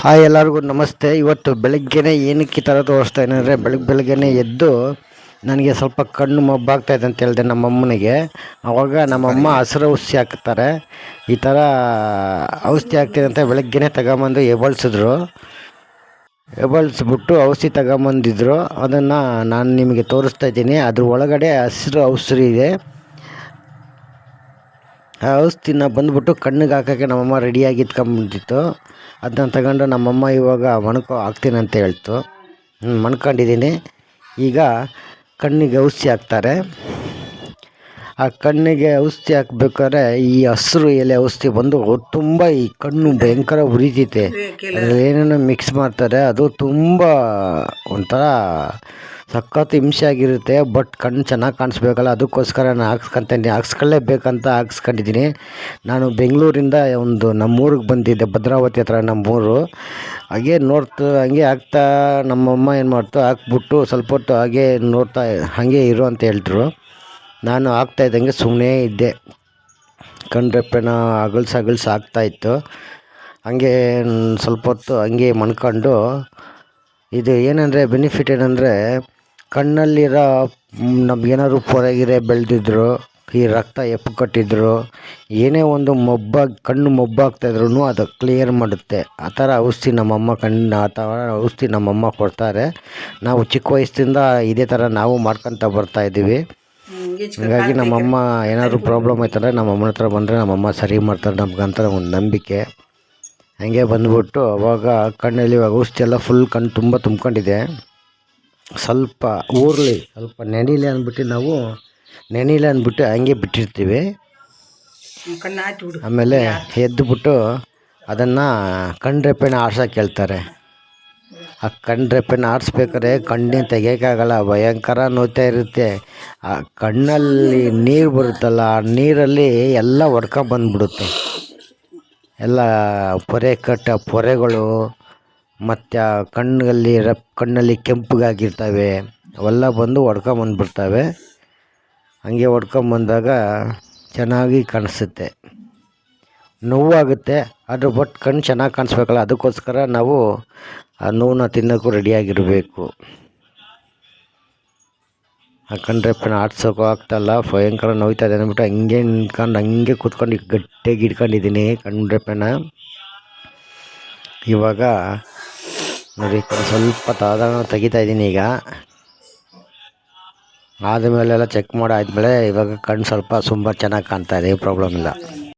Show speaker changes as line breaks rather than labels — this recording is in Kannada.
ಹಾಯ್ ಎಲ್ಲರಿಗೂ ನಮಸ್ತೆ. ಇವತ್ತು ಬೆಳಗ್ಗೆನೇ ಏನಕ್ಕೆ ಈ ಥರ ತೋರಿಸ್ತಾ ಏನಂದರೆ ಬೆಳಗ್ಗೆನೇ ಎದ್ದು ನನಗೆ ಸ್ವಲ್ಪ ಕಣ್ಣು ಮಬ್ಬಾಗ್ತಾಯಿದೆ ಅಂತ ಹೇಳಿದೆ ನಮ್ಮಮ್ಮನಿಗೆ. ಆವಾಗ ನಮ್ಮಮ್ಮ ಹಸಿರು ಔಷಧಿ ಹಾಕ್ತಾರೆ. ಈ ಥರ ಔಷಧಿ ಹಾಕ್ತಿದೆ ಅಂತ ಬೆಳಗ್ಗೆನೇ ತಗೊಂಬಂದು ಎಬಳಿಸ್ಬಿಟ್ಟು ಔಷಧಿ ತಗೊಂಬಂದಿದ್ರು. ಅದನ್ನು ನಾನು ನಿಮಗೆ ತೋರಿಸ್ತಾ ಇದ್ದೀನಿ. ಅದ್ರ ಒಳಗಡೆ ಹಸಿರು ಔಷಧಿ ಇದೆ. ಆ ಔಷಧಿನ ಬಂದುಬಿಟ್ಟು ಕಣ್ಣಿಗೆ ಹಾಕೋಕ್ಕೆ ನಮ್ಮಮ್ಮ ರೆಡಿಯಾಗಿ ಇಟ್ಕೊಂಡ್ಬಂದಿತ್ತು. ಅದನ್ನ ತಗೊಂಡು ನಮ್ಮಮ್ಮ ಇವಾಗ ಹಾಕ್ತೀನಿ ಅಂತ ಹೇಳ್ತು. ಮಣ್ಕೊಂಡಿದ್ದೀನಿ. ಈಗ ಕಣ್ಣಿಗೆ ಔಷಧಿ ಹಾಕ್ತಾರೆ. ಆ ಕಣ್ಣಿಗೆ ಔಷಧಿ ಹಾಕ್ಬೇಕಾದ್ರೆ ಈ ಹಸಿರು ಎಲೆ ಔಷಧಿ ಬಂದು ತುಂಬ ಈ ಕಣ್ಣು ಭಯಂಕರ ಉರಿತೈತೆ. ಅದರಲ್ಲಿ ಏನೇನೋ ಮಿಕ್ಸ್ ಮಾಡ್ತಾರೆ. ಅದು ತುಂಬ ಒಂಥರ ಸಖತ್ ಹಿಂಸೆ ಆಗಿರುತ್ತೆ. ಬಟ್ ಕಣ್ಣು ಚೆನ್ನಾಗಿ ಕಾಣಿಸ್ಬೇಕಲ್ಲ, ಅದಕ್ಕೋಸ್ಕರ ನಾನು ಹಾಕ್ಸ್ಕೊಳ್ಳೇಬೇಕಂತ ಹಾಕ್ಸ್ಕೊಂಡಿದ್ದೀನಿ. ನಾನು ಬೆಂಗಳೂರಿಂದ ನಮ್ಮೂರಿಗೆ ಬಂದಿದ್ದೆ, ಭದ್ರಾವತಿ ಹತ್ರ ನಮ್ಮೂರು. ಹಂಗೆ ಹಾಕ್ತಾ ನಮ್ಮಮ್ಮ ಏನು ಮಾಡ್ತು, ಹಾಕ್ಬಿಟ್ಟು ಸ್ವಲ್ಪ ಹೊತ್ತು ಹಾಗೆ ಇರು ಅಂತ ಹೇಳ್ತರು. ನಾನು ಹಾಕ್ತಾಯಿದ್ದಂಗೆ ಸುಮ್ಮನೆ ಇದ್ದೆ. ಕಣ್ರೆಪ್ಪೆನ ಅಗಲ್ಸ್ ಆಗ್ತಾಯಿತ್ತು. ಹಾಗೆ ಸ್ವಲ್ಪ ಹೊತ್ತು ಹಂಗೆ ಮಣ್ಕೊಂಡು, ಇದು ಏನಂದರೆ ಬೆನಿಫಿಟ್ ಏನಂದರೆ, ಕಣ್ಣಲ್ಲಿರೋ ನಮಗೇನಾದ್ರು ಪೊರೆಗಿರೆ ಬೆಳೆದಿದ್ರು, ಈ ರಕ್ತ ಕಟ್ಟಿದ್ರು, ಏನೇ ಒಂದು ಕಣ್ಣು ಮೊಬ್ಬಾಗ್ತಾಯಿದ್ರು ಅದು ಕ್ಲಿಯರ್ ಮಾಡುತ್ತೆ. ಆ ಥರ ಔಷಧಿ ನಮ್ಮಮ್ಮ ಕೊಡ್ತಾರೆ. ನಾವು ಚಿಕ್ಕ ವಯಸ್ಸಿಂದ ಇದೇ ಥರ ನಾವು ಮಾಡ್ಕೊತ ಬರ್ತಾಯಿದ್ದೀವಿ. ಹಾಗಾಗಿ ನಮ್ಮಮ್ಮ ಏನಾದರೂ ಪ್ರಾಬ್ಲಮ್ ಆಯ್ತಂದರೆ ನಮ್ಮಮ್ಮನ ಹತ್ರ ಬಂದರೆ ನಮ್ಮಮ್ಮ ಸರಿ ಮಾಡ್ತಾರೆ, ನಮ್ಗಂತ ಒಂದು ನಂಬಿಕೆ. ಹಾಗೆ ಬಂದ್ಬಿಟ್ಟು ಅವಾಗ ಕಣ್ಣಲ್ಲಿ ಇವಾಗ ಔಷಧಿ ಎಲ್ಲ ಫುಲ್ ಕಣ್ಣು ತುಂಬ ತುಂಬ್ಕೊಂಡಿದೆ. ಸ್ವಲ್ಪ ನೆನೀಲಿ ಅಂದ್ಬಿಟ್ಟು ಹಂಗೆ ಬಿಟ್ಟಿರ್ತೀವಿ. ಆಮೇಲೆ ಎದ್ದುಬಿಟ್ಟು ಅದನ್ನು ಕಣ್ರೆಪ್ಪೆನ ಆಡ್ಸೋಕೆ ಹೇಳ್ತಾರೆ. ಆ ಕಣ್ರೆಪ್ಪೆನ ಆಡಿಸ್ಬೇಕಾದ್ರೆ ಕಣ್ಣಿನ ತೆಗಿಯೋಕ್ಕಾಗಲ್ಲ, ಭಯಂಕರ ನೋಯ್ತಾ ಇರುತ್ತೆ. ಆ ಕಣ್ಣಲ್ಲಿ ನೀರು ಬರುತ್ತಲ್ಲ, ಆ ನೀರಲ್ಲಿ ಎಲ್ಲ ಬಂದ್ಬಿಡುತ್ತೆ. ಎಲ್ಲ ಪೊರೆಗಳು ಮತ್ತು ಕಣ್ಣಲ್ಲಿ ಕೆಂಪಗಾಗಿರ್ತವೆ, ಅವೆಲ್ಲ ಬಂದು ಬಂದ್ಬಿಡ್ತವೆ. ಹಂಗೆ ಬಂದಾಗ ಚೆನ್ನಾಗಿ ಕಾಣಿಸುತ್ತೆ. ನೋವಾಗುತ್ತೆ, ಆದರೆ ಬಟ್ ಕಣ್ಣು ಚೆನ್ನಾಗಿ ಕಾಣಿಸ್ಬೇಕಲ್ಲ, ಅದಕ್ಕೋಸ್ಕರ ನಾವು ಆ ನೋವನ್ನ ತಿನ್ನೋಕ್ಕೂ ರೆಡಿಯಾಗಿರಬೇಕು. ಆ ಕಣ್ರೆಪ್ಪೆನ ಆಡ್ಸೋಕ್ಕೂ ಆಗ್ತಾಯಿಲ್ಲ, ಭಯಂಕರ ನೋಯ್ತಾ ಇದೆ ಅಂದ್ಬಿಟ್ಟು ಹಂಗೆ ಕೂತ್ಕೊಂಡು ಗಟ್ಟಿಯಾಗಿ ಹಿಡ್ಕೊಂಡಿದ್ದೀನಿ ಕಣ್ರೆಪ್ಪೆನ. ಇವಾಗ ನೋಡಿ, ಸ್ವಲ್ಪ ತೆಗಿತಾ ಇದ್ದೀನಿ. ಈಗ ಆದಮೇಲೆಲ್ಲ ಚೆಕ್ ಮಾಡಿ ಆದಮೇಲೆ ಇವಾಗ ಕಣ್ಣು ಸ್ವಲ್ಪ ತುಂಬ ಚೆನ್ನಾಗಿ ಕಾಣ್ತಾ ಇದೆ, ಪ್ರಾಬ್ಲಮ್ ಇಲ್ಲ.